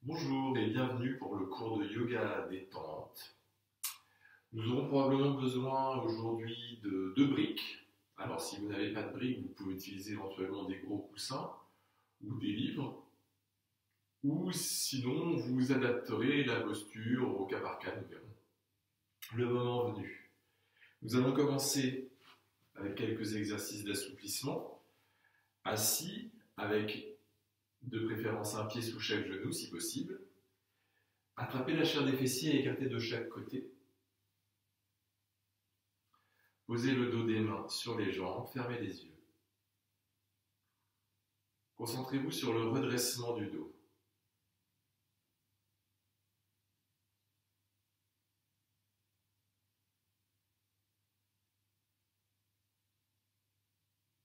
Bonjour et bienvenue pour le cours de yoga détente. Nous aurons probablement besoin aujourd'hui de deux briques. Alors si vous n'avez pas de briques, vous pouvez utiliser éventuellement des gros coussins ou des livres. Ou sinon, vous adapterez la posture au cas par cas, nous verrons. Le moment venu. Nous allons commencer avec quelques exercices d'assouplissement. Assis, avec de préférence un pied sous chaque genou si possible. Attrapez la chair des fessiers et écartez de chaque côté. Posez le dos des mains sur les jambes, fermez les yeux. Concentrez-vous sur le redressement du dos.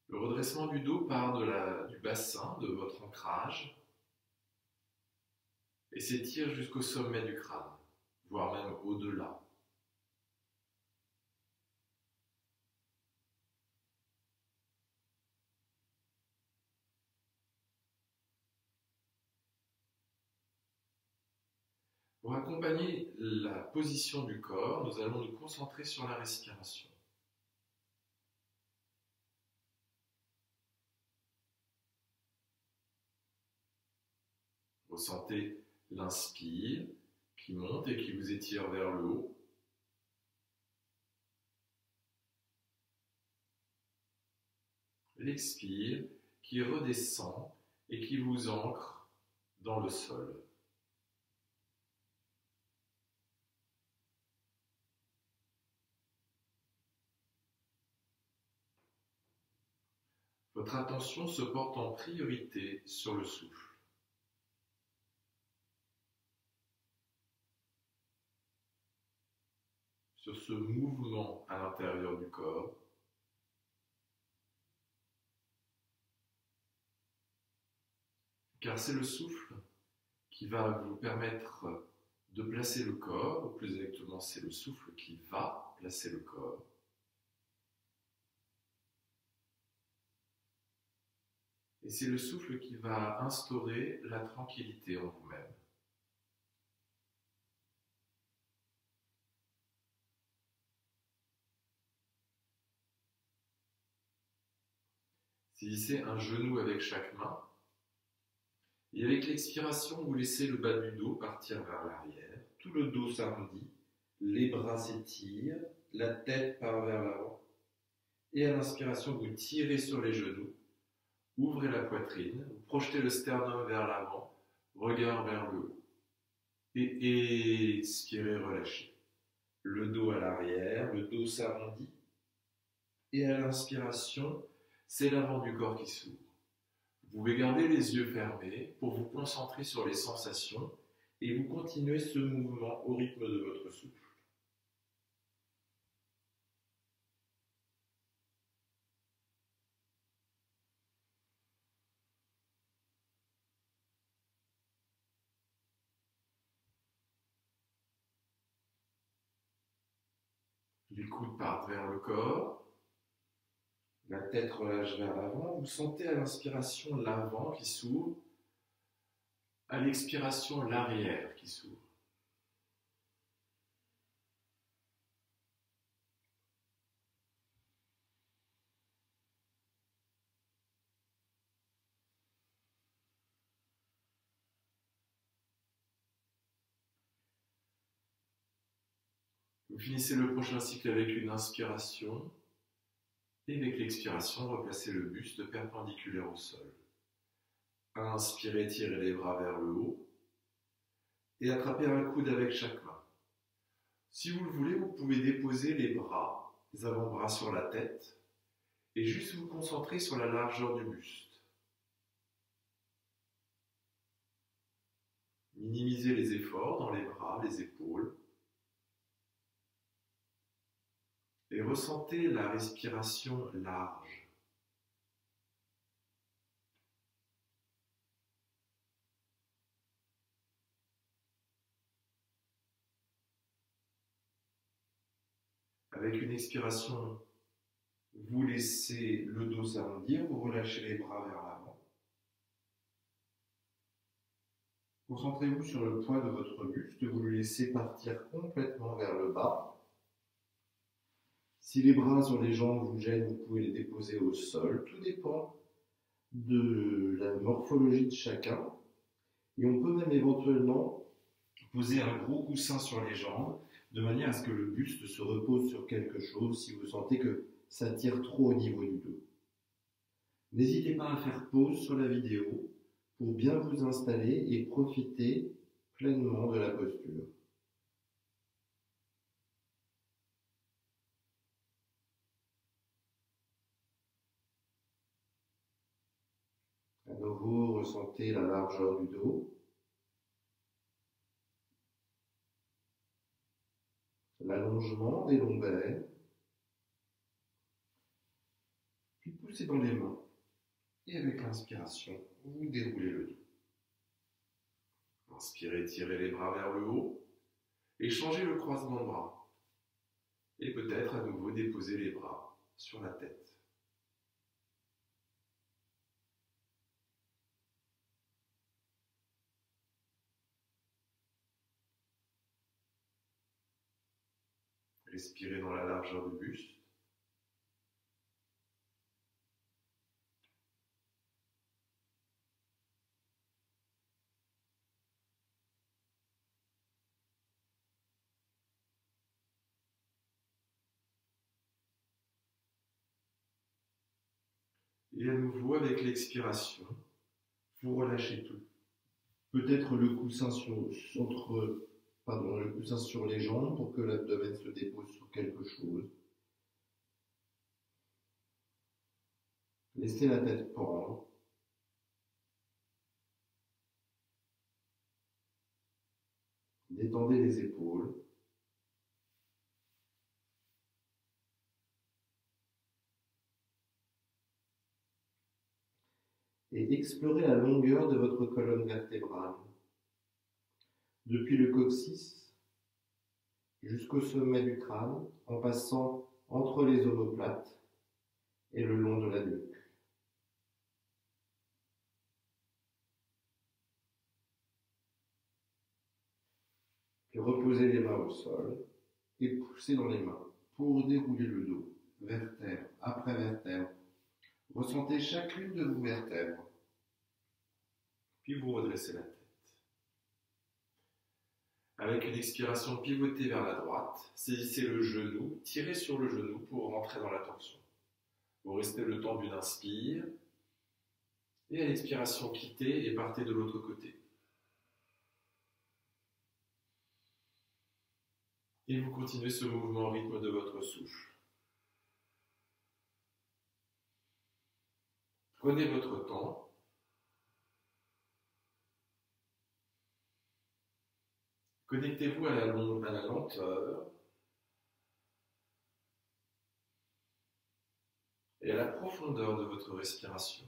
Le redressement du dos part du bassin, de votre ancrage, et s'étire jusqu'au sommet du crâne, voire même au-delà. Pour accompagner la position du corps, nous allons nous concentrer sur la respiration. Ressentez l'inspire qui monte et qui vous étire vers le haut. L'expire qui redescend et qui vous ancre dans le sol. Votre attention se porte en priorité sur le souffle. Sur ce mouvement à l'intérieur du corps. Car c'est le souffle qui va vous permettre de placer le corps, ou plus exactement c'est le souffle qui va placer le corps. Et c'est le souffle qui va instaurer la tranquillité en vous-même. Saisissez un genou avec chaque main. Et avec l'expiration, vous laissez le bas du dos partir vers l'arrière. Tout le dos s'arrondit, les bras s'étirent, la tête part vers l'avant. Et à l'inspiration, vous tirez sur les genoux, ouvrez la poitrine, vous projetez le sternum vers l'avant, regard vers le haut. Et expirez, relâchez. Le dos à l'arrière, le dos s'arrondit. Et à l'inspiration, c'est l'avant du corps qui s'ouvre. Vous pouvez garder les yeux fermés pour vous concentrer sur les sensations et vous continuez ce mouvement au rythme de votre souffle. Les coudes partent vers le corps. La tête relâche vers l'avant. Vous sentez à l'inspiration l'avant qui s'ouvre. À l'expiration, l'arrière qui s'ouvre. Vous finissez le prochain cycle avec une inspiration. Et avec l'expiration, replacez le buste perpendiculaire au sol. Inspirez, tirez les bras vers le haut. Et attrapez un coude avec chaque main. Si vous le voulez, vous pouvez déposer les bras, les avant-bras sur la tête et juste vous concentrer sur la largeur du buste. Minimisez les efforts dans les bras, les épaules. Et ressentez la respiration large. Avec une expiration, vous laissez le dos s'arrondir, vous relâchez les bras vers l'avant. Concentrez-vous sur le poids de votre buste, vous le laissez partir complètement vers le bas. Si les bras sur les jambes vous gênent, vous pouvez les déposer au sol. Tout dépend de la morphologie de chacun. Et on peut même éventuellement poser un gros coussin sur les jambes, de manière à ce que le buste se repose sur quelque chose si vous sentez que ça tire trop au niveau du dos. N'hésitez pas à faire pause sur la vidéo pour bien vous installer et profiter pleinement de la posture. À nouveau, ressentez la largeur du dos, l'allongement des lombaires, puis poussez dans les mains. Et avec l'inspiration, vous déroulez le dos. Inspirez, tirez les bras vers le haut et changez le croisement de bras. Et peut-être à nouveau déposer les bras sur la tête. Respirez dans la largeur du buste. Et à nouveau, avec l'expiration, vous relâchez tout. Peut-être le coussin le coussin sur les jambes pour que l'abdomen se dépose sur quelque chose. Laissez la tête pendre. Détendez les épaules. Et explorez la longueur de votre colonne vertébrale. Depuis le coccyx jusqu'au sommet du crâne, en passant entre les omoplates et le long de la nuque. Puis reposez les mains au sol et poussez dans les mains pour dérouler le dos, vertèbre après vertèbre. Ressentez chacune de vos vertèbres. Puis vous redressez la tête. Avec une expiration, pivotez vers la droite, saisissez le genou, tirez sur le genou pour rentrer dans la torsion. Vous restez le temps d'une inspire, et à l'expiration, quittez et partez de l'autre côté. Et vous continuez ce mouvement au rythme de votre souffle. Prenez votre temps. Connectez-vous à la lenteur et à la profondeur de votre respiration.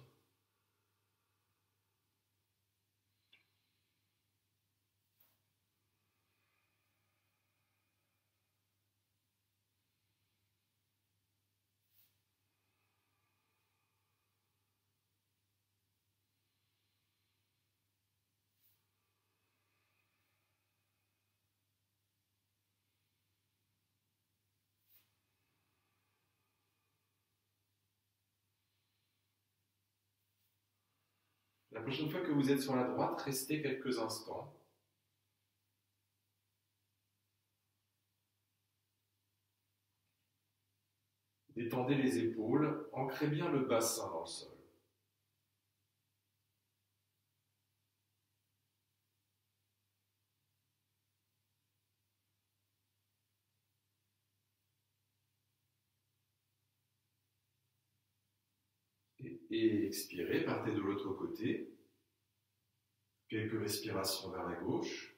La prochaine fois que vous êtes sur la droite, restez quelques instants. Détendez les épaules, ancrez bien le bassin dans le sol. Et expirez, partez de l'autre côté. Quelques respirations vers la gauche.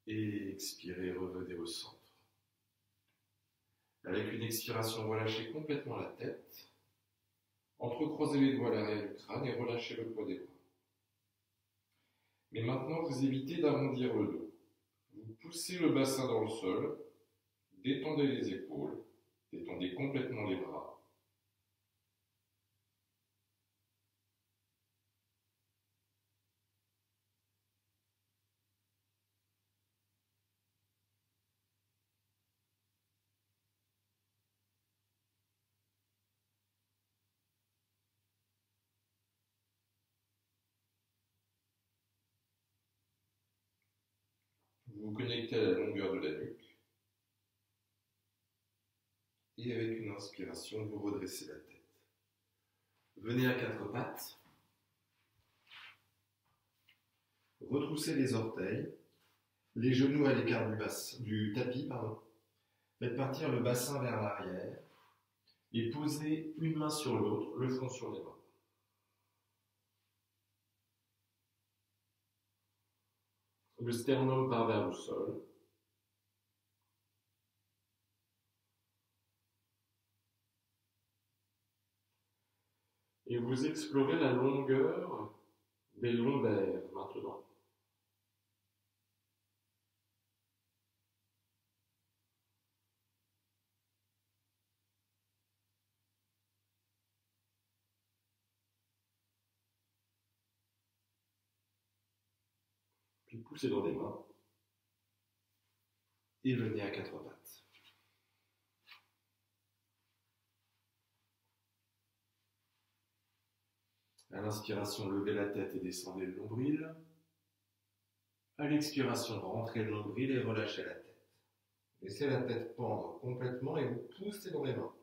Et expirez, revenez au centre. Avec une expiration, relâchez complètement la tête. Entrecroisez les doigts à l'arrière du crâne et relâchez le poids des bras. Mais maintenant, vous évitez d'arrondir le dos. Vous poussez le bassin dans le sol, détendez les épaules, détendez complètement les bras. Vous vous connectez à la longueur de la nuque. Et avec une inspiration, vous redressez la tête. Venez à quatre pattes. Retroussez les orteils, les genoux à l'écart du tapis. Faites partir le bassin vers l'arrière et posez une main sur l'autre, le front sur les mains. Le sternum part vers le sol. Et vous explorez la longueur des lombaires maintenant. Puis poussez dans les mains. Et venez à quatre pattes. À l'inspiration, levez la tête et descendez le nombril. À l'expiration, rentrez le nombril et relâchez la tête. Laissez la tête pendre complètement et vous poussez dans les mains.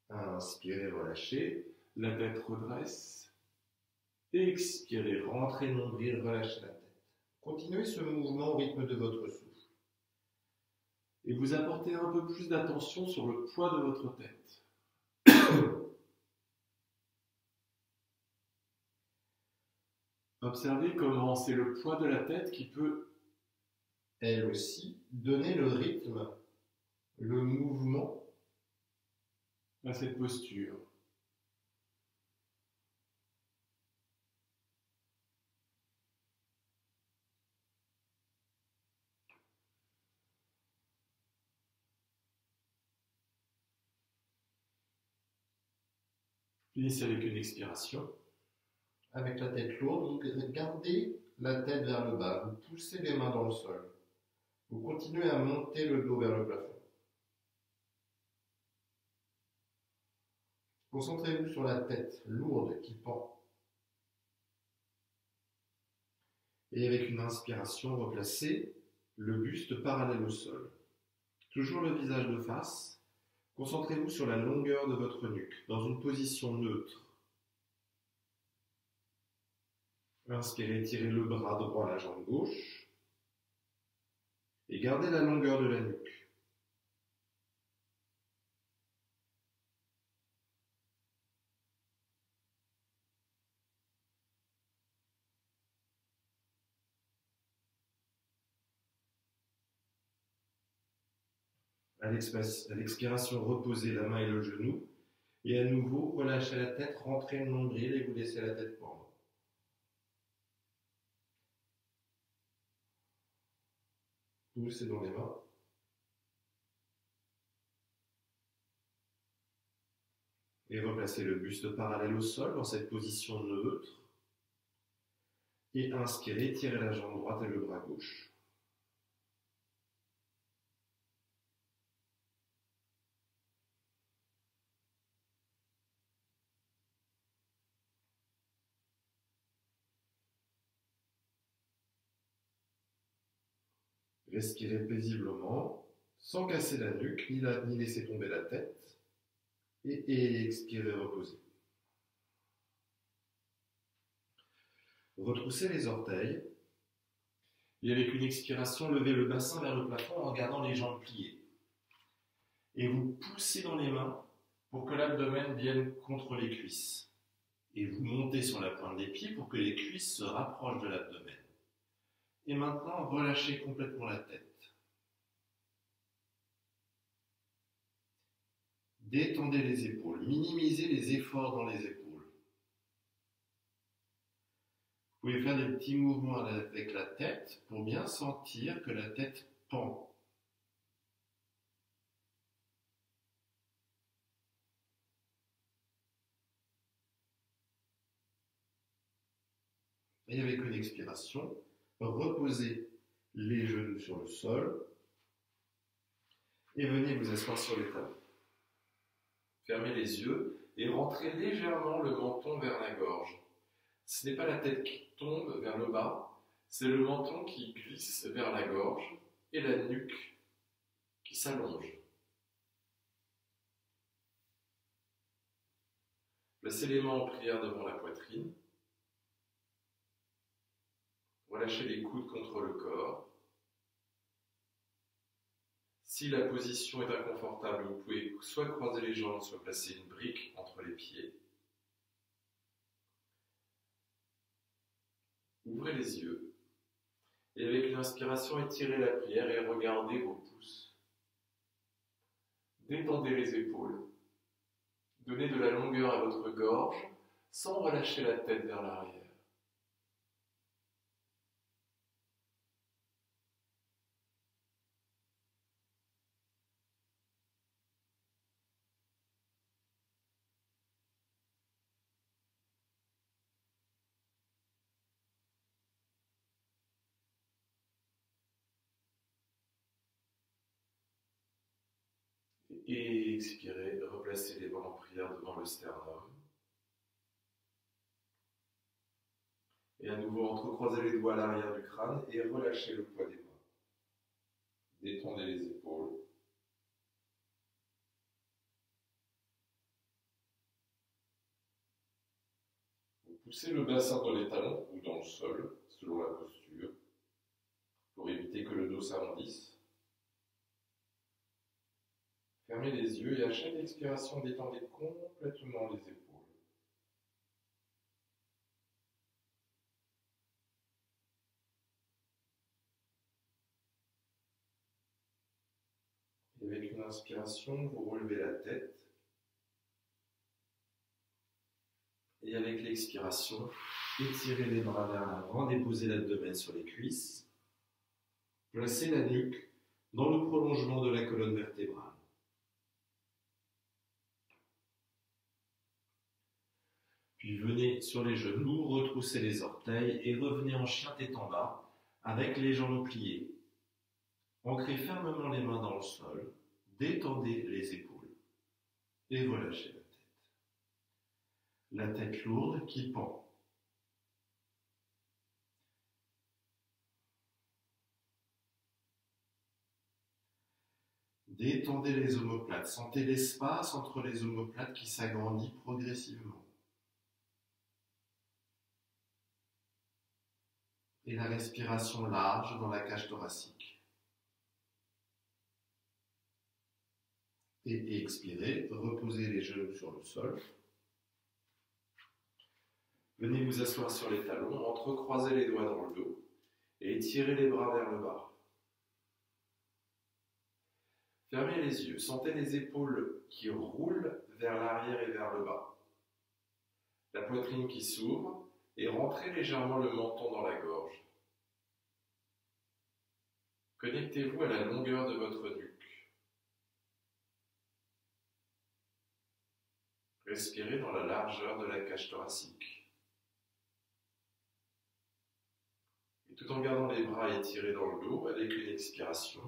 Inspirez, relâchez. La tête redresse. Expirez, rentrez le nombril, relâchez la tête. Continuez ce mouvement au rythme de votre souffle. Et vous apportez un peu plus d'attention sur le poids de votre tête. Observez comment c'est le poids de la tête qui peut, elle aussi, donner le rythme, le mouvement à cette posture. Finissez avec une expiration. Avec la tête lourde, vous gardez la tête vers le bas, vous poussez les mains dans le sol. Vous continuez à monter le dos vers le plafond. Concentrez-vous sur la tête lourde qui pend. Et avec une inspiration, replacez le buste parallèle au sol. Toujours le visage de face. Concentrez-vous sur la longueur de votre nuque, dans une position neutre. Inspirez, tirez le bras droit, la jambe gauche. Et gardez la longueur de la nuque. À l'expiration, reposez la main et le genou. Et à nouveau, relâchez la tête, rentrez le nombril et vous laissez la tête pendre. Poussez dans les mains. Et replacez le buste parallèle au sol dans cette position neutre. Et inspirez, tirez la jambe droite et le bras gauche. Respirez paisiblement, sans casser la nuque, ni laisser tomber la tête. Et expirez, reposez. Retroussez les orteils. Et avec une expiration, levez le bassin vers le plafond en gardant les jambes pliées. Et vous poussez dans les mains pour que l'abdomen vienne contre les cuisses. Et vous montez sur la pointe des pieds pour que les cuisses se rapprochent de l'abdomen. Et maintenant, relâchez complètement la tête. Détendez les épaules, minimisez les efforts dans les épaules. Vous pouvez faire des petits mouvements avec la tête pour bien sentir que la tête pend. Et avec une expiration, reposez les genoux sur le sol et venez vous asseoir sur les talons. Fermez les yeux et rentrez légèrement le menton vers la gorge. Ce n'est pas la tête qui tombe vers le bas, c'est le menton qui glisse vers la gorge et la nuque qui s'allonge. Placez les mains en prière devant la poitrine. Relâchez les coudes contre le corps. Si la position est inconfortable, vous pouvez soit croiser les jambes, soit placer une brique entre les pieds. Ouvrez les yeux et avec une inspiration, étirez la prière et regardez vos pouces. Détendez les épaules. Donnez de la longueur à votre gorge sans relâcher la tête vers l'arrière. Et expirez, replacez les mains en prière devant le sternum. Et à nouveau, entrecroisez les doigts à l'arrière du crâne et relâchez le poids des bras. Détendez les épaules. Vous poussez le bassin dans les talons ou dans le sol, selon la posture, pour éviter que le dos s'arrondisse. Fermez les yeux et à chaque expiration, détendez complètement les épaules. Et avec une inspiration, vous relevez la tête. Et avec l'expiration, étirez les bras vers l'avant, déposez l'abdomen sur les cuisses. Placez la nuque dans le prolongement de la colonne vertébrale. Puis venez sur les genoux, retroussez les orteils et revenez en chien tête en bas avec les jambes pliées. Ancrez fermement les mains dans le sol, détendez les épaules et relâchez la tête. La tête lourde qui pend. Détendez les omoplates, sentez l'espace entre les omoplates qui s'agrandit progressivement. Et la respiration large dans la cage thoracique. Et expirez, reposez les genoux sur le sol. Venez vous asseoir sur les talons, entrecroisez les doigts dans le dos et étirez les bras vers le bas. Fermez les yeux, sentez les épaules qui roulent vers l'arrière et vers le bas. La poitrine qui s'ouvre et rentrez légèrement le menton dans la gorge. Connectez-vous à la longueur de votre nuque. Respirez dans la largeur de la cage thoracique. Et tout en gardant les bras étirés dans le dos, avec une expiration,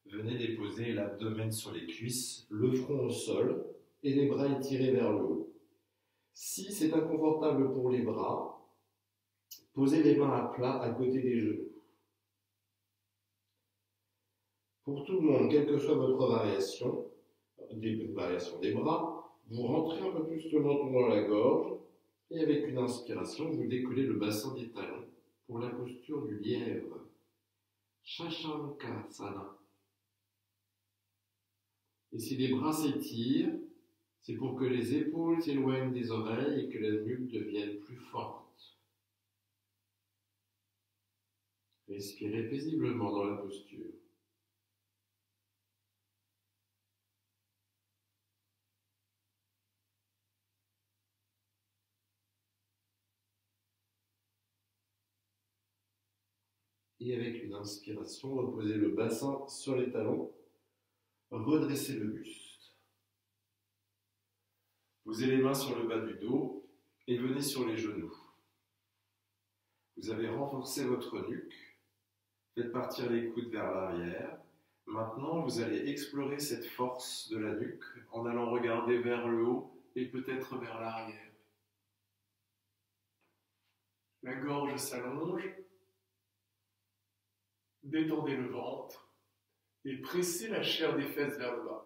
venez déposer l'abdomen sur les cuisses, le front au sol et les bras étirés vers le haut. Si c'est inconfortable pour les bras, posez les mains à plat à côté des genoux. Pour tout le monde, quelle que soit votre variation des bras, vous rentrez un peu plus le menton dans la gorge et avec une inspiration, vous décollez le bassin des talons pour la posture du lièvre. Shashangasana. Et si les bras s'étirent, c'est pour que les épaules s'éloignent des oreilles et que la nuque devienne plus forte. Respirez paisiblement dans la posture. Et avec une inspiration, reposez le bassin sur les talons, redressez le buste. Posez les mains sur le bas du dos et venez sur les genoux. Vous avez renforcé votre nuque, faites partir les coudes vers l'arrière. Maintenant, vous allez explorer cette force de la nuque en allant regarder vers le haut et peut-être vers l'arrière. La gorge s'allonge, détendez le ventre et pressez la chair des fesses vers le bas.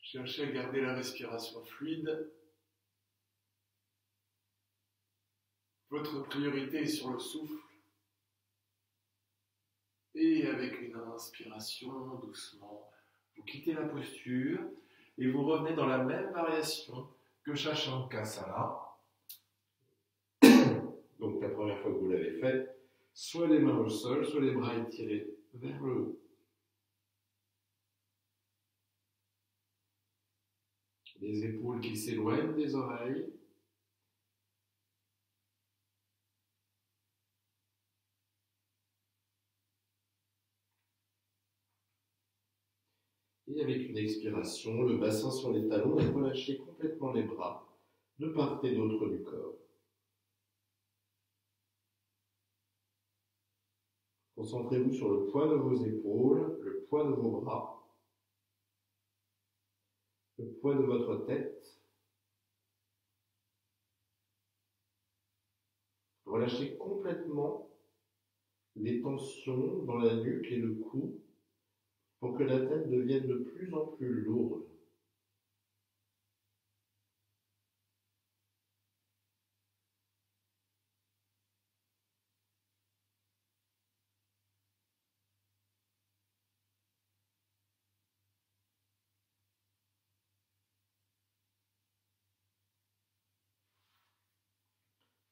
Cherchez à garder la respiration fluide. Votre priorité est sur le souffle. Et avec une inspiration, doucement, vous quittez la posture et vous revenez dans la même variation que Shashankasana. Donc la première fois que vous l'avez fait, soit les mains au sol, soit les bras étirés vers le haut. Les épaules qui s'éloignent des oreilles. Et avec une expiration, le bassin sur les talons et relâchez complètement les bras de part et d'autre du corps. Concentrez-vous sur le poids de vos épaules, le poids de vos bras, le poids de votre tête. Relâchez complètement les tensions dans la nuque et le cou pour que la tête devienne de plus en plus lourde.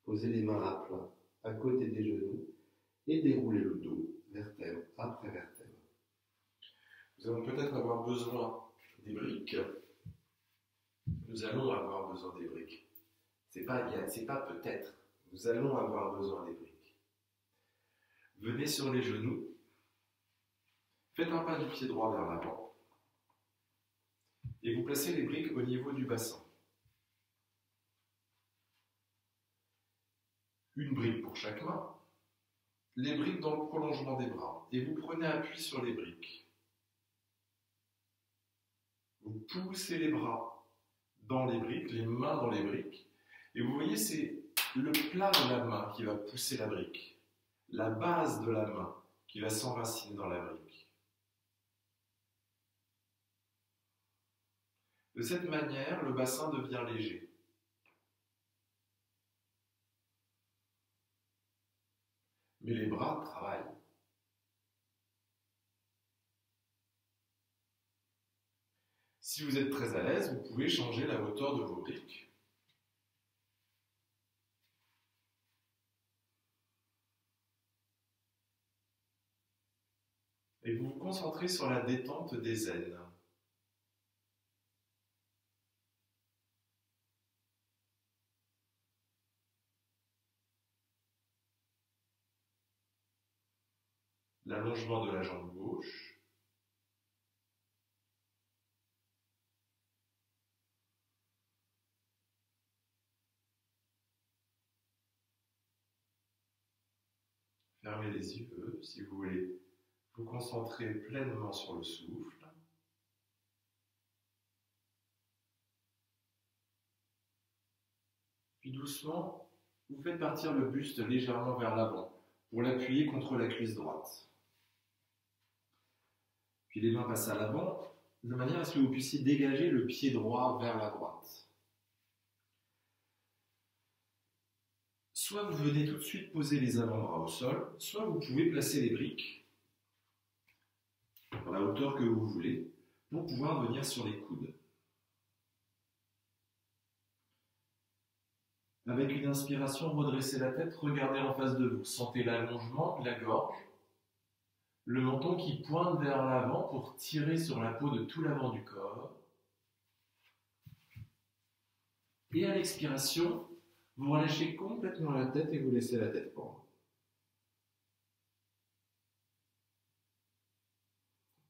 Posez les mains à plat, à côté des genoux, et déroulez le dos, vertèbre après vertèbre. Nous allons peut-être avoir besoin des briques. Nous allons avoir besoin des briques. C'est pas peut-être. Nous allons avoir besoin des briques. Venez sur les genoux. Faites un pas du pied droit vers l'avant. Et vous placez les briques au niveau du bassin. Une brique pour chaque main. Les briques dans le prolongement des bras. Et vous prenez appui sur les briques. Vous poussez les bras dans les briques, les mains dans les briques. Et vous voyez, c'est le plat de la main qui va pousser la brique. La base de la main qui va s'enraciner dans la brique. De cette manière, le bassin devient léger. Mais les bras travaillent. Si vous êtes très à l'aise, vous pouvez changer la hauteur de vos briques. Et vous vous concentrez sur la détente des aines. L'allongement de la jambe gauche. Fermez les yeux si vous voulez vous concentrer pleinement sur le souffle. Puis doucement, vous faites partir le buste légèrement vers l'avant pour l'appuyer contre la cuisse droite. Puis les mains passent à l'avant de manière à ce que vous puissiez dégager le pied droit vers la droite. Soit vous venez tout de suite poser les avant-bras au sol, soit vous pouvez placer les briques dans la hauteur que vous voulez pour pouvoir venir sur les coudes. Avec une inspiration, redressez la tête, regardez en face de vous. Sentez l'allongement de la gorge, le menton qui pointe vers l'avant pour tirer sur la peau de tout l'avant du corps. Et à l'expiration, Vous relâchez complètement la tête et vous laissez la tête pendre.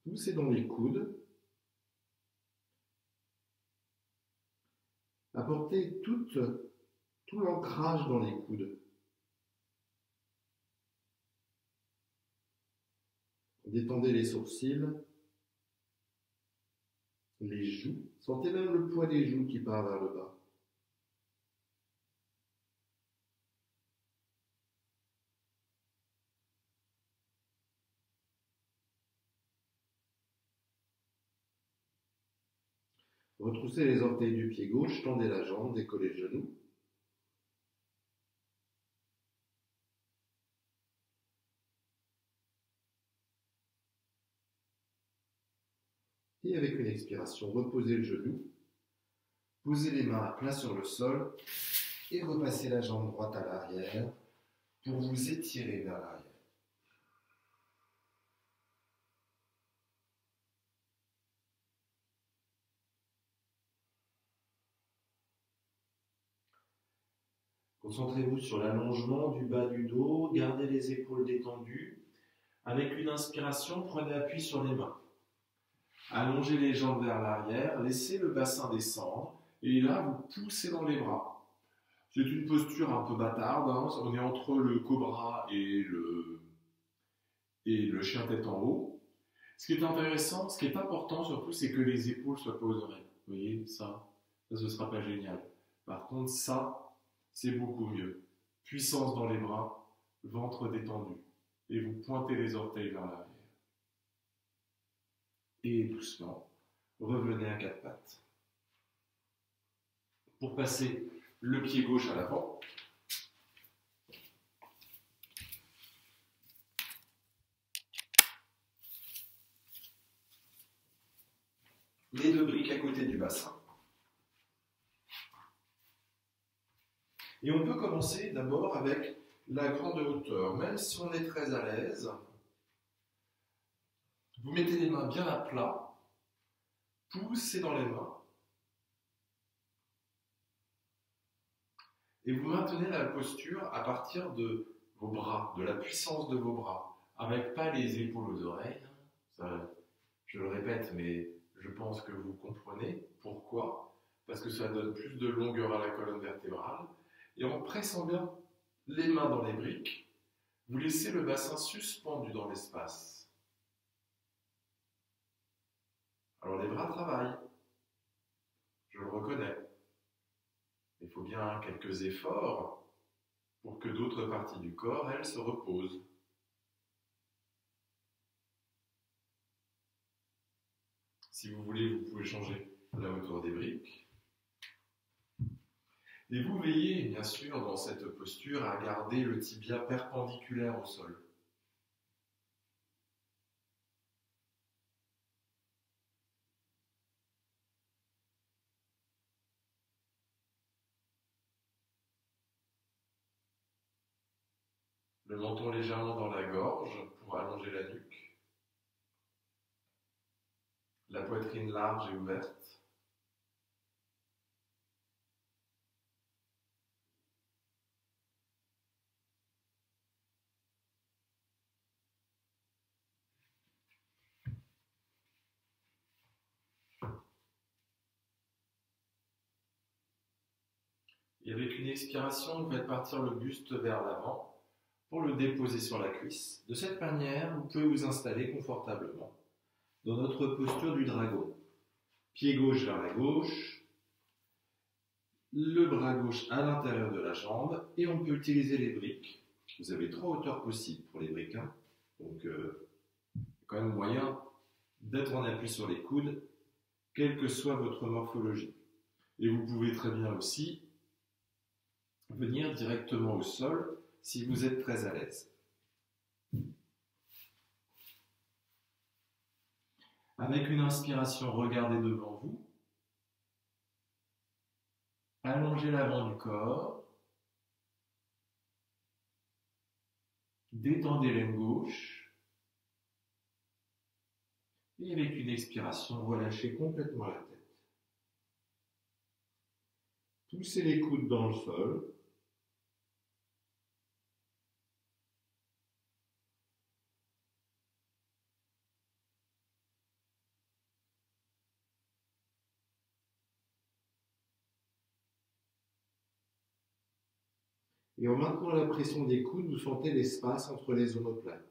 Poussez dans les coudes. Apportez tout l'ancrage dans les coudes. Détendez les sourcils, les joues. Sentez même le poids des joues qui part vers le bas. Retroussez les orteils du pied gauche, tendez la jambe, décollez le genou. Et avec une expiration, reposez le genou. Posez les mains à plat sur le sol et repassez la jambe droite à l'arrière pour vous étirer vers l'arrière. Concentrez-vous sur l'allongement du bas du dos, gardez les épaules détendues. Avec une inspiration, prenez appui sur les mains. Allongez les jambes vers l'arrière, laissez le bassin descendre et là vous poussez dans les bras. C'est une posture un peu bâtarde, hein. On est entre le cobra et le chien tête en haut. Ce qui est intéressant, ce qui est important surtout, c'est que les épaules soient pas aux oreilles. Vous voyez, ça ce sera pas génial. Par contre, ça, c'est beaucoup mieux. Puissance dans les bras, ventre détendu. Et vous pointez les orteils vers l'arrière. Et doucement, revenez à quatre pattes. Pour passer le pied gauche à l'avant, les deux briques à côté du bassin. Et on peut commencer d'abord avec la grande hauteur. Même si on est très à l'aise, vous mettez les mains bien à plat, poussez dans les mains, et vous maintenez la posture à partir de vos bras, de la puissance de vos bras, avec pas les épaules aux oreilles. Ça, je le répète, mais je pense que vous comprenez pourquoi. Parce que ça donne plus de longueur à la colonne vertébrale. Et en pressant bien les mains dans les briques, vous laissez le bassin suspendu dans l'espace. Alors les bras travaillent, je le reconnais. Il faut bien quelques efforts pour que d'autres parties du corps, elles, se reposent. Si vous voulez, vous pouvez changer la hauteur des briques. Et vous veillez, bien sûr, dans cette posture, à garder le tibia perpendiculaire au sol. Le menton légèrement dans la gorge pour allonger la nuque. La poitrine large et ouverte. Et avec une expiration, vous faites partir le buste vers l'avant pour le déposer sur la cuisse. De cette manière, vous pouvez vous installer confortablement dans notre posture du dragon. Pied gauche vers la gauche, le bras gauche à l'intérieur de la jambe, et on peut utiliser les briques. Vous avez 3 hauteurs possibles pour les briques, hein. Donc il y a quand même moyen d'être en appui sur les coudes, quelle que soit votre morphologie. Et vous pouvez très bien aussi venir directement au sol si vous êtes très à l'aise. Avec une inspiration, regardez devant vous. Allongez l'avant du corps. Détendez l'aine gauche. Et avec une expiration, relâchez complètement la tête. Poussez les coudes dans le sol. Et en maintenant la pression des coudes, vous sentez l'espace entre les omoplates.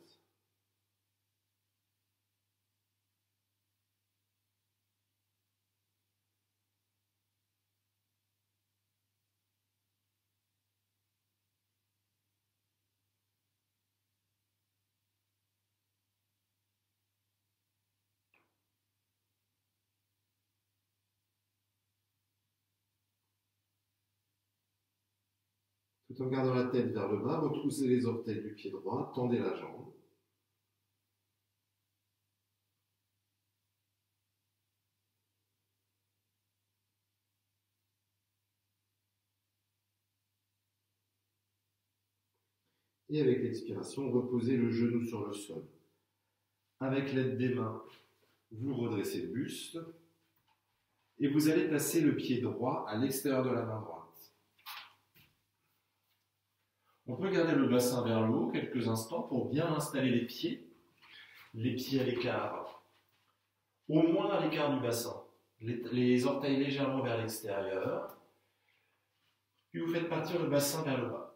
Tout en gardant la tête vers le bas, retroussez les orteils du pied droit, tendez la jambe. Et avec l'expiration, reposez le genou sur le sol. Avec l'aide des mains, vous redressez le buste et vous allez placer le pied droit à l'extérieur de la main droite. On peut garder le bassin vers le haut quelques instants pour bien installer les pieds à l'écart, au moins à l'écart du bassin, les orteils légèrement vers l'extérieur, puis vous faites partir le bassin vers le bas.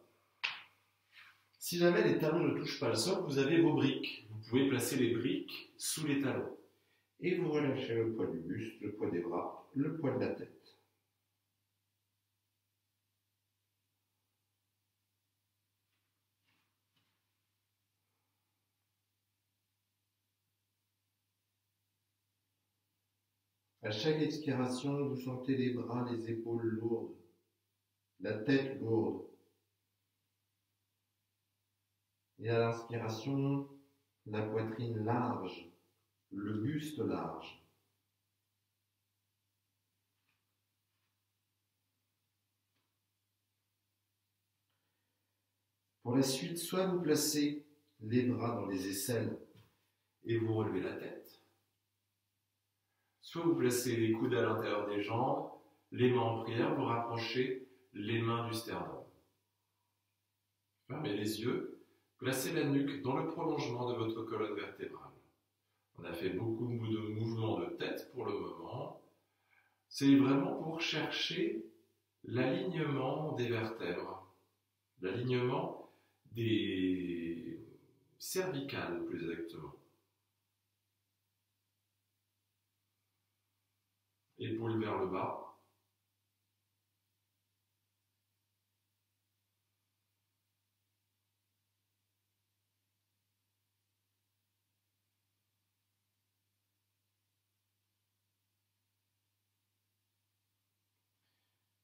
Si jamais les talons ne touchent pas le sol, vous avez vos briques. Vous pouvez placer les briques sous les talons. Et vous relâchez le poids du buste, le poids des bras, le poids de la tête. À chaque expiration, vous sentez les bras, les épaules lourdes, la tête lourde. Et à l'inspiration, la poitrine large, le buste large. Pour la suite, soit vous placez les bras dans les aisselles et vous relevez la tête, soit vous placez les coudes à l'intérieur des jambes, les mains en prière, vous rapprochez les mains du sternum. Fermez les yeux, placez la nuque dans le prolongement de votre colonne vertébrale. On a fait beaucoup de mouvements de tête pour le moment. C'est vraiment pour chercher l'alignement des vertèbres, l'alignement des cervicales plus exactement. Épaules vers le bas.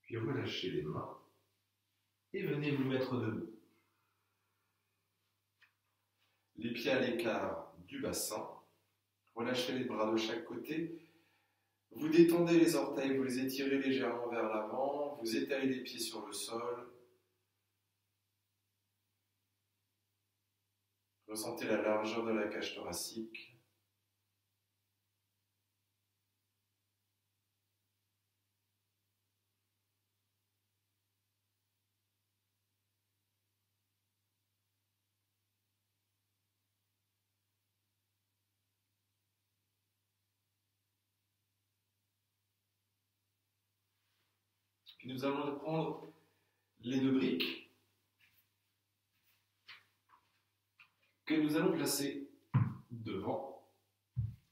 Puis relâchez les mains et venez vous mettre debout. Les pieds à l'écart du bassin. Relâchez les bras de chaque côté. Vous détendez les orteils, vous les étirez légèrement vers l'avant. Vous étalez les pieds sur le sol. Ressentez la largeur de la cage thoracique. Puis nous allons prendre les deux briques que nous allons placer devant,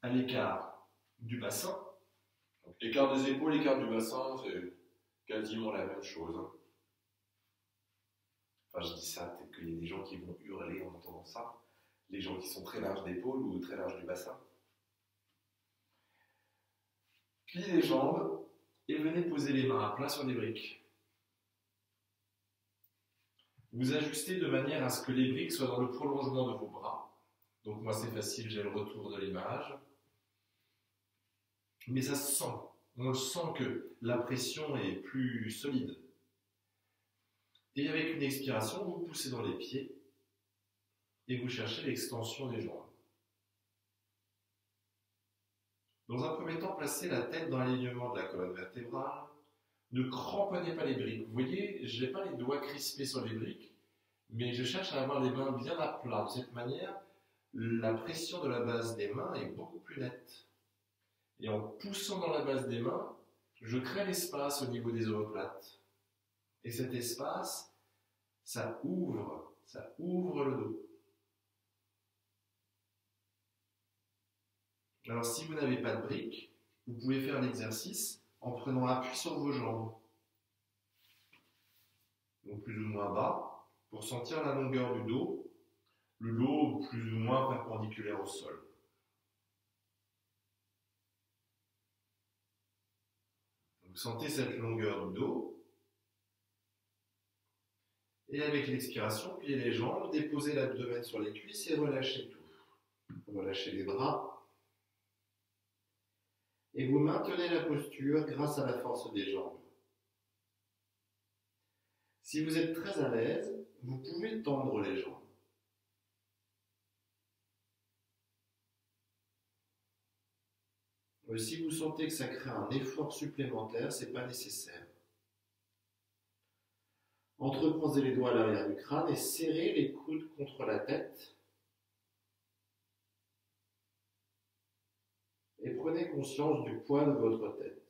à l'écart du bassin. Donc, l'écart des épaules, l'écart du bassin, c'est quasiment la même chose. Enfin, je dis ça, peut-être qu'il y a des gens qui vont hurler en entendant ça. Les gens qui sont très larges d'épaule ou très larges du bassin. Pliez les jambes et venez poser les mains à plat sur les briques. Vous ajustez de manière à ce que les briques soient dans le prolongement de vos bras. Donc moi c'est facile, j'ai le retour de l'image. Mais ça se sent. On sent que la pression est plus solide. Et avec une expiration, vous poussez dans les pieds et vous cherchez l'extension des jambes. Dans un premier temps, placez la tête dans l'alignement de la colonne vertébrale. Ne cramponnez pas les briques. Vous voyez, je n'ai pas les doigts crispés sur les briques, mais je cherche à avoir les mains bien à plat. De cette manière, la pression de la base des mains est beaucoup plus nette. Et en poussant dans la base des mains, je crée l'espace au niveau des omoplates. Et cet espace, ça ouvre le dos. Alors si vous n'avez pas de briques, vous pouvez faire l'exercice en prenant appui sur vos jambes. Donc plus ou moins bas, pour sentir la longueur du dos, le dos plus ou moins perpendiculaire au sol. Vous sentez cette longueur du dos. Et avec l'expiration, pliez les jambes, déposez l'abdomen sur les cuisses et relâchez tout. Relâchez les bras. Et vous maintenez la posture grâce à la force des jambes. Si vous êtes très à l'aise, vous pouvez tendre les jambes. Si vous sentez que ça crée un effort supplémentaire, ce n'est pas nécessaire. Entrecroisez les doigts à l'arrière du crâne et serrez les coudes contre la tête. Et prenez conscience du poids de votre tête.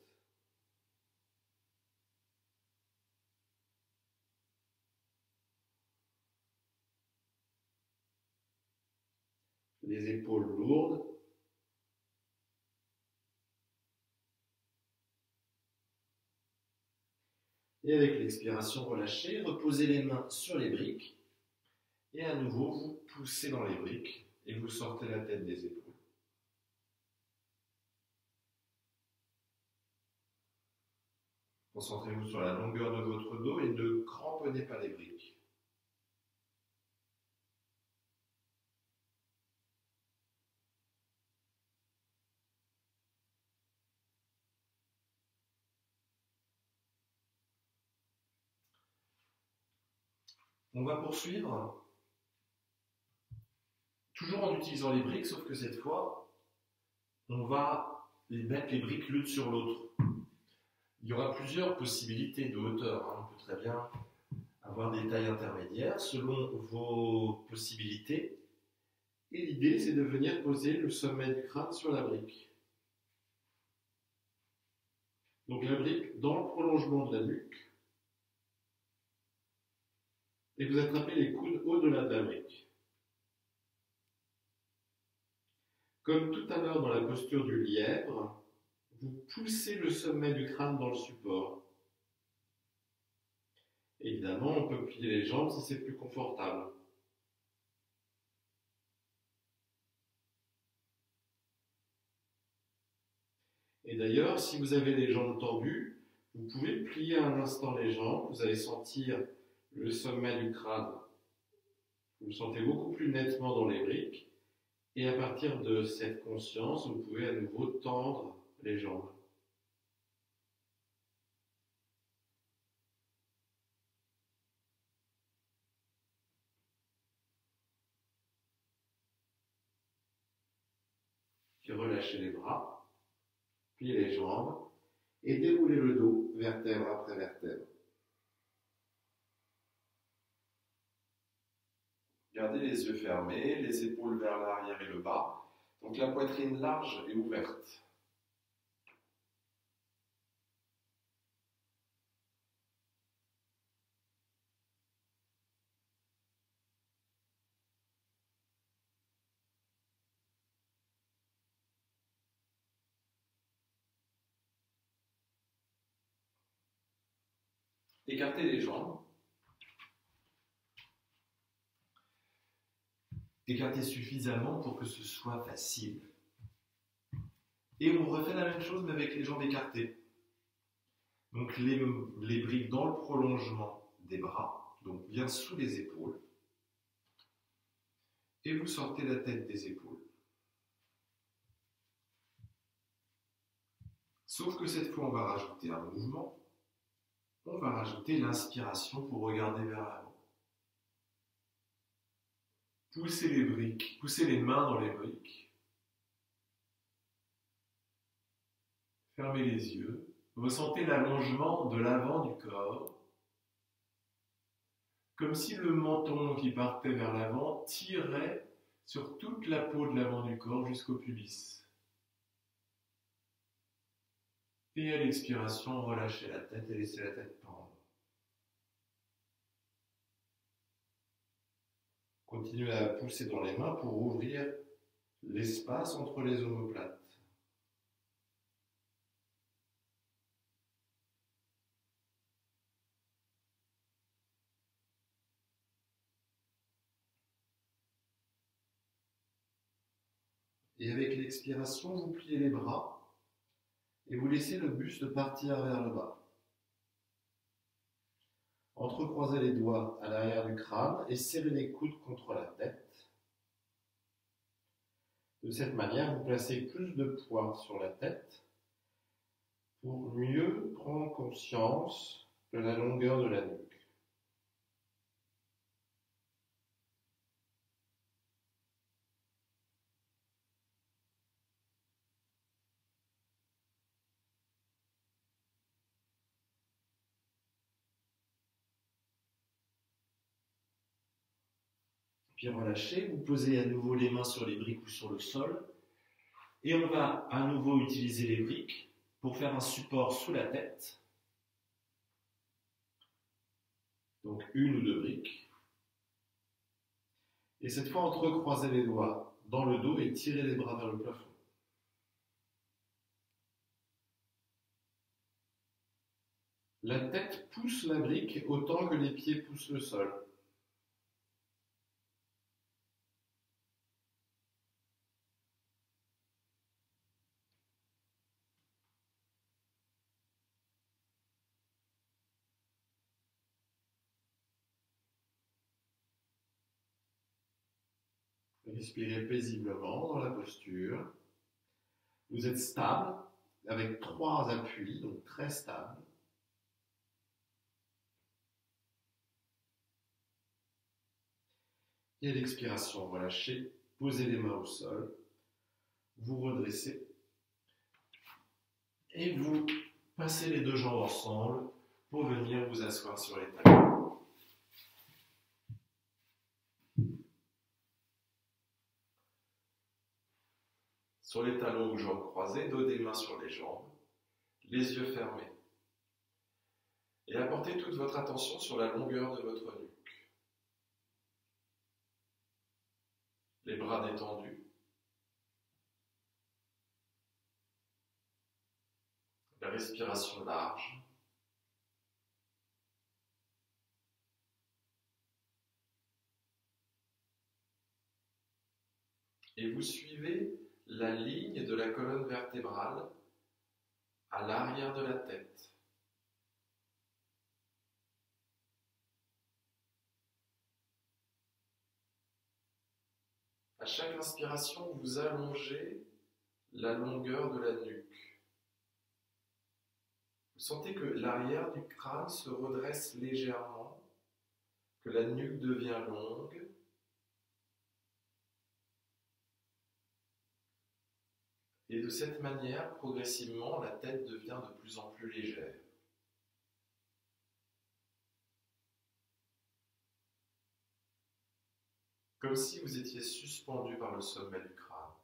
Les épaules lourdes. Et avec l'expiration, relâchez, reposez les mains sur les briques. Et à nouveau, vous poussez dans les briques et vous sortez la tête des épaules. Concentrez-vous sur la longueur de votre dos et ne cramponnez pas les briques. On va poursuivre, toujours en utilisant les briques, sauf que cette fois, on va mettre les briques l'une sur l'autre. Il y aura plusieurs possibilités de hauteur. On peut très bien avoir des tailles intermédiaires selon vos possibilités. Et l'idée, c'est de venir poser le sommet du crâne sur la brique. Donc la brique dans le prolongement de la nuque. Et vous attrapez les coudes au-delà de la brique. Comme tout à l'heure dans la posture du lièvre, vous poussez le sommet du crâne dans le support. Évidemment, on peut plier les jambes si c'est plus confortable. Et d'ailleurs, si vous avez les jambes tendues, vous pouvez plier un instant les jambes, vous allez sentir le sommet du crâne. Vous le sentez beaucoup plus nettement dans les briques. Et à partir de cette conscience, vous pouvez à nouveau tendre les jambes. Puis relâchez les bras, pliez les jambes et déroulez le dos, vertèbre après vertèbre. Gardez les yeux fermés, les épaules vers l'arrière et le bas. Donc la poitrine large et ouverte. Écartez les jambes. Écartez suffisamment pour que ce soit facile. Et on refait la même chose mais avec les jambes écartées. Donc les briques dans le prolongement des bras, donc bien sous les épaules. Et vous sortez la tête des épaules. Sauf que cette fois, on va rajouter un mouvement. On va rajouter l'inspiration pour regarder vers l'avant. Poussez les briques, poussez les mains dans les briques. Fermez les yeux. Ressentez l'allongement de l'avant du corps. Comme si le menton qui partait vers l'avant tirait sur toute la peau de l'avant du corps jusqu'au pubis. Et à l'expiration, relâchez la tête et laissez la tête pendre. Continuez à pousser dans les mains pour ouvrir l'espace entre les omoplates. Et avec l'expiration, vous pliez les bras et vous laissez le buste partir vers le bas. Entrecroisez les doigts à l'arrière du crâne et serrez les coudes contre la tête. De cette manière, vous placez plus de poids sur la tête pour mieux prendre conscience de la longueur de la nuque. Puis relâchez, vous posez à nouveau les mains sur les briques ou sur le sol. Et on va à nouveau utiliser les briques pour faire un support sous la tête. Donc une ou deux briques. Et cette fois, entrecroisez les doigts dans le dos et tirez les bras vers le plafond. La tête pousse la brique autant que les pieds poussent le sol. Respirez paisiblement dans la posture. Vous êtes stable, avec 3 appuis, donc très stable. Et à l'expiration, relâchez, posez les mains au sol, vous redressez et vous passez les deux jambes ensemble pour venir vous asseoir sur les talons. Sur les talons ou jambes croisées, dos des mains sur les jambes, les yeux fermés. Et apportez toute votre attention sur la longueur de votre nuque. Les bras détendus. La respiration large. Et vous suivez la ligne de la colonne vertébrale à l'arrière de la tête. À chaque inspiration, vous allongez la longueur de la nuque. Vous sentez que l'arrière du crâne se redresse légèrement, que la nuque devient longue. Et de cette manière, progressivement, la tête devient de plus en plus légère. Comme si vous étiez suspendu par le sommet du crâne.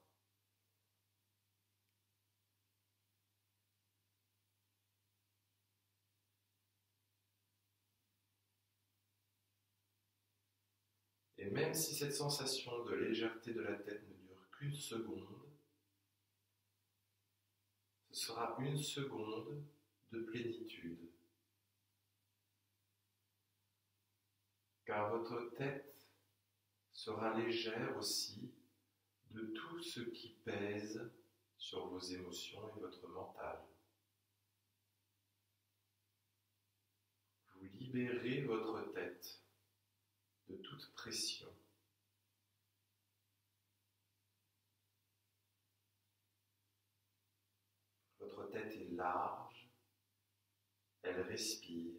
Et même si cette sensation de légèreté de la tête ne dure qu'une seconde, ce sera une seconde de plénitude. Car votre tête sera légère aussi de tout ce qui pèse sur vos émotions et votre mental. Vous libérez votre tête de toute pression. Votre tête est large, elle respire.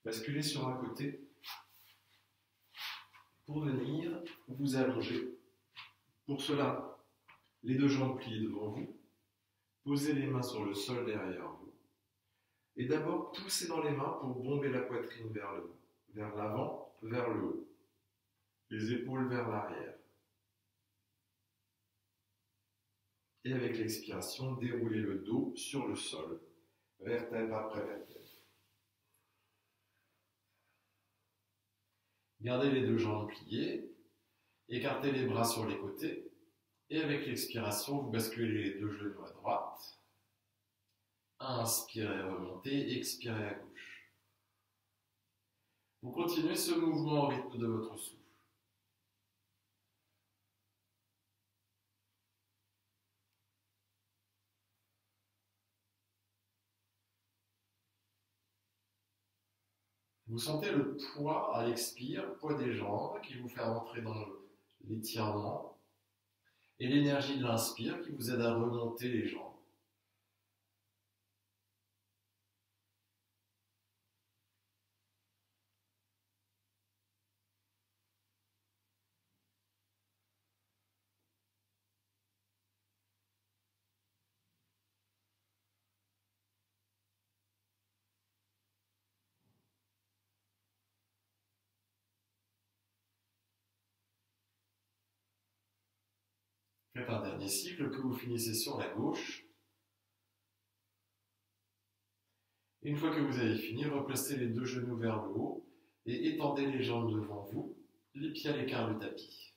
Basculez sur un côté pour venir vous allonger. Pour cela, les deux jambes pliées devant vous, Posez les mains sur le sol derrière vous. Et d'abord, poussez dans les mains pour bomber la poitrine vers le bas, vers l'avant, vers le haut. Les épaules vers l'arrière. Et avec l'expiration, déroulez le dos sur le sol, vertèbre après vertèbre. Gardez les deux jambes pliées, écartez les bras sur les côtés, et avec l'expiration, vous basculez les deux genoux à droite. Inspirez, remontez, expirez à gauche. Vous continuez ce mouvement au rythme de votre souffle. Vous sentez le poids à l'expire, poids des jambes qui vous fait rentrer dans l'étirement et l'énergie de l'inspire qui vous aide à remonter les jambes. Faites un dernier cycle que vous finissez sur la gauche. Une fois que vous avez fini, replacez les deux genoux vers le haut et étendez les jambes devant vous, les pieds à l'écart du tapis.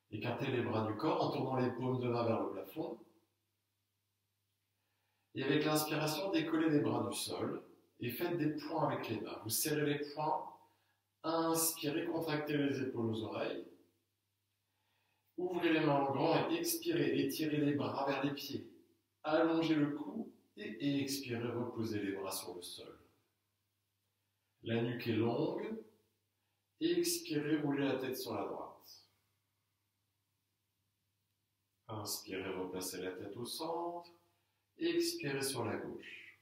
Écartez les bras du corps en tournant les paumes de main vers le plafond. Et avec l'inspiration, décollez les bras du sol et faites des points avec les mains. Vous serrez les poings, inspirez, contractez les épaules aux oreilles. Ouvrez les mains en grand et expirez, étirez les bras vers les pieds. Allongez le cou et expirez, reposez les bras sur le sol. La nuque est longue. Expirez, roulez la tête sur la droite. Inspirez, replacez la tête au centre. Expirez sur la gauche.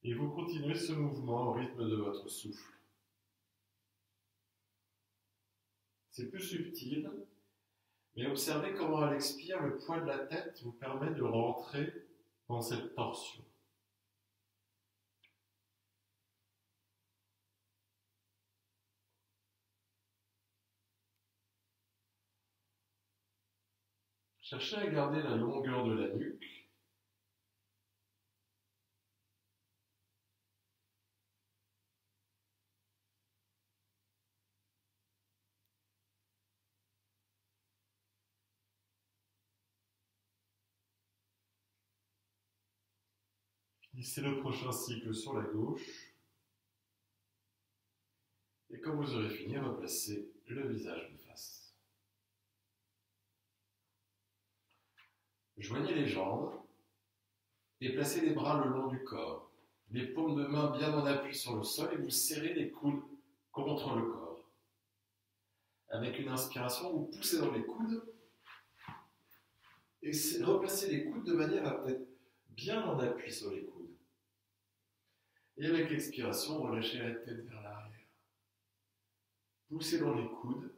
Et vous continuez ce mouvement au rythme de votre souffle. C'est plus subtil, mais observez comment à l'expire, le poids de la tête vous permet de rentrer dans cette torsion. Cherchez à garder la longueur de la nuque. Finissez le prochain cycle sur la gauche. Et quand vous aurez fini, replacez le visage de face. Joignez les jambes et placez les bras le long du corps. Les paumes de main bien en appui sur le sol et vous serrez les coudes contre le corps. Avec une inspiration, vous poussez dans les coudes et replacez les coudes de manière à être bien en appui sur les coudes. Et avec l'expiration, relâchez la tête vers l'arrière. Poussez dans les coudes.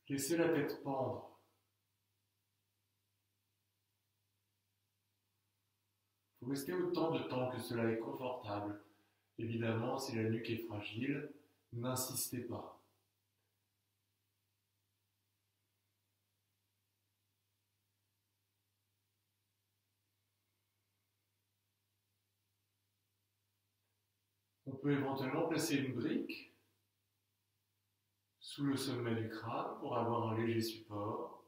Laissez la tête pendre. Vous restez autant de temps que cela est confortable. Évidemment, si la nuque est fragile, n'insistez pas. On peut éventuellement placer une brique sous le sommet du crâne pour avoir un léger support.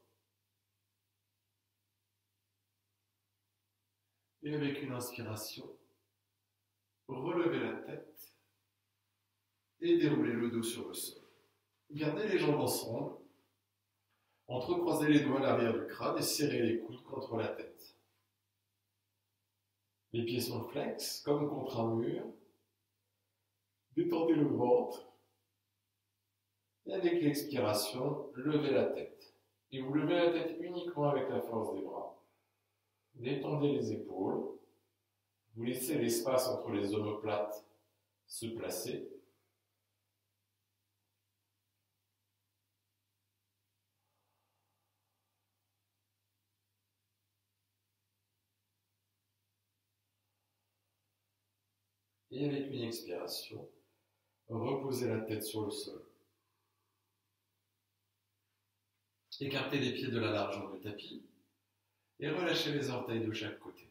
Et avec une inspiration, relevez la tête et déroulez le dos sur le sol. Gardez les jambes ensemble, entrecroisez les doigts à l'arrière du crâne et serrez les coudes contre la tête. Les pieds sont flex, comme contre un mur. Détendez le ventre. Et avec l'expiration, levez la tête. Et vous levez la tête uniquement avec la force des bras. Détendez les épaules. Vous laissez l'espace entre les omoplates se placer. Et avec une expiration, reposez la tête sur le sol. Écartez les pieds de la largeur du tapis et relâchez les orteils de chaque côté.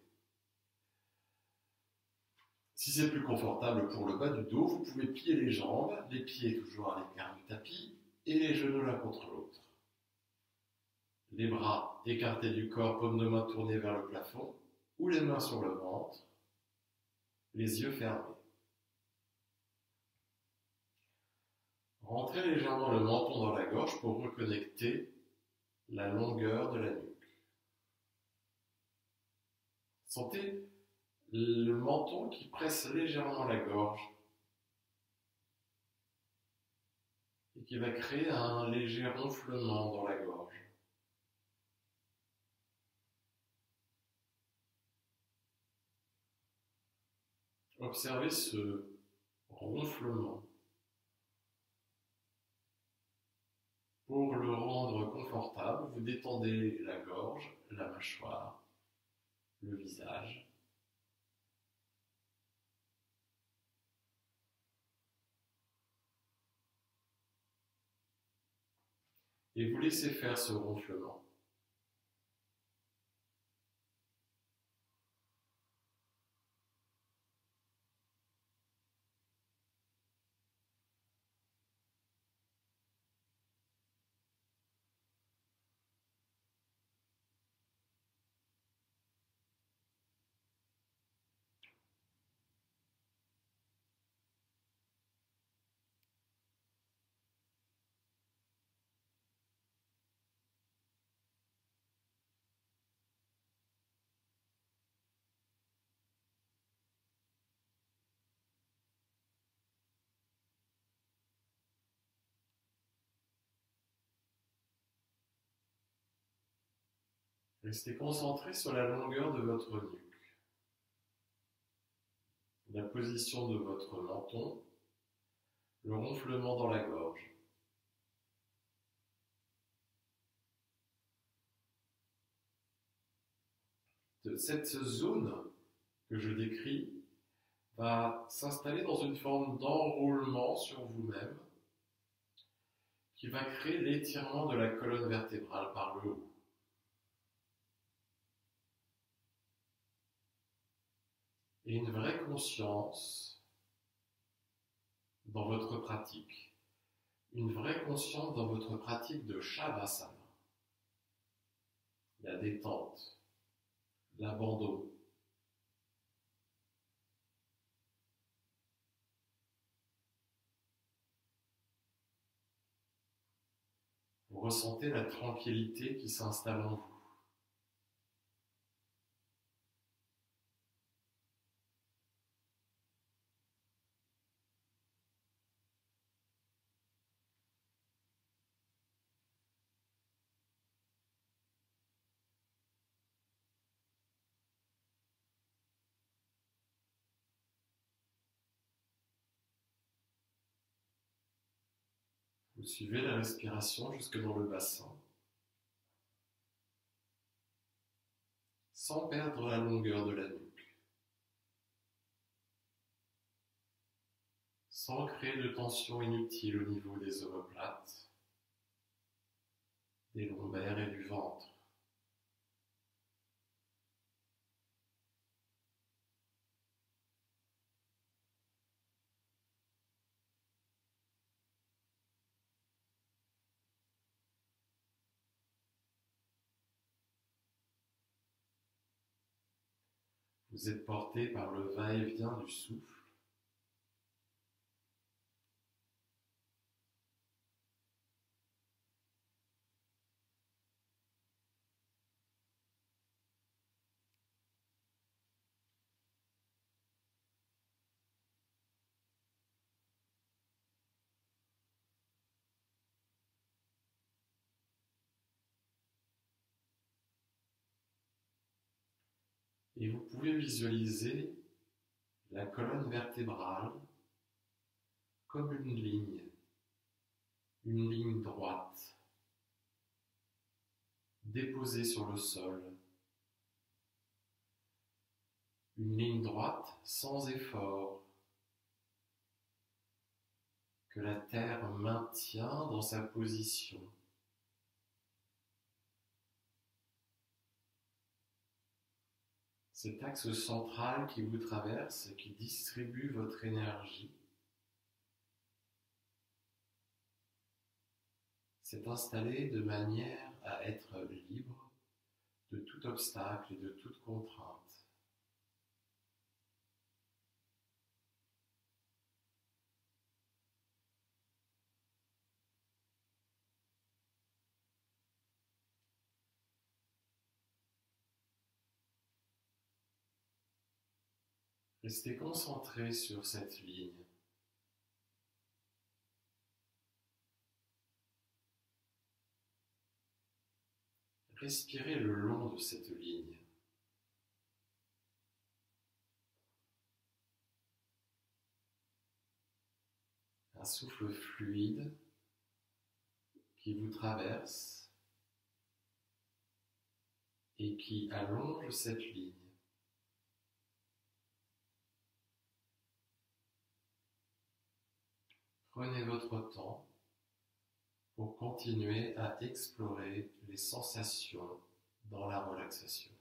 Si c'est plus confortable pour le bas du dos, vous pouvez plier les jambes, les pieds toujours à l'écart du tapis et les genoux l'un contre l'autre. Les bras écartés du corps, paumes de main tournées vers le plafond ou les mains sur le ventre, les yeux fermés. Rentrez légèrement le menton dans la gorge pour reconnecter la longueur de la nuque. Sentez le menton qui presse légèrement la gorge et qui va créer un léger ronflement dans la gorge. Observez ce ronflement. Pour le rendre confortable, vous détendez la gorge, la mâchoire, le visage. Et vous laissez faire ce ronflement. Restez concentré sur la longueur de votre nuque, la position de votre menton, le ronflement dans la gorge. Cette zone que je décris va s'installer dans une forme d'enroulement sur vous-même qui va créer l'étirement de la colonne vertébrale par le haut. Et une vraie conscience dans votre pratique, une vraie conscience dans votre pratique de Shavasana, la détente, l'abandon. Vous ressentez la tranquillité qui s'installe en vous. Vous suivez la respiration jusque dans le bassin, sans perdre la longueur de la nuque, sans créer de tension inutile au niveau des omoplates, des lombaires et du ventre. Vous êtes porté par le va-et-vient du souffle. Et vous pouvez visualiser la colonne vertébrale comme une ligne droite, déposée sur le sol. Une ligne droite sans effort, que la Terre maintient dans sa position. Cet axe central qui vous traverse et qui distribue votre énergie s'est installé de manière à être libre de tout obstacle et de toute contrainte. Restez concentré sur cette ligne. Respirez le long de cette ligne. Un souffle fluide qui vous traverse et qui allonge cette ligne. Prenez votre temps pour continuer à explorer les sensations dans la relaxation.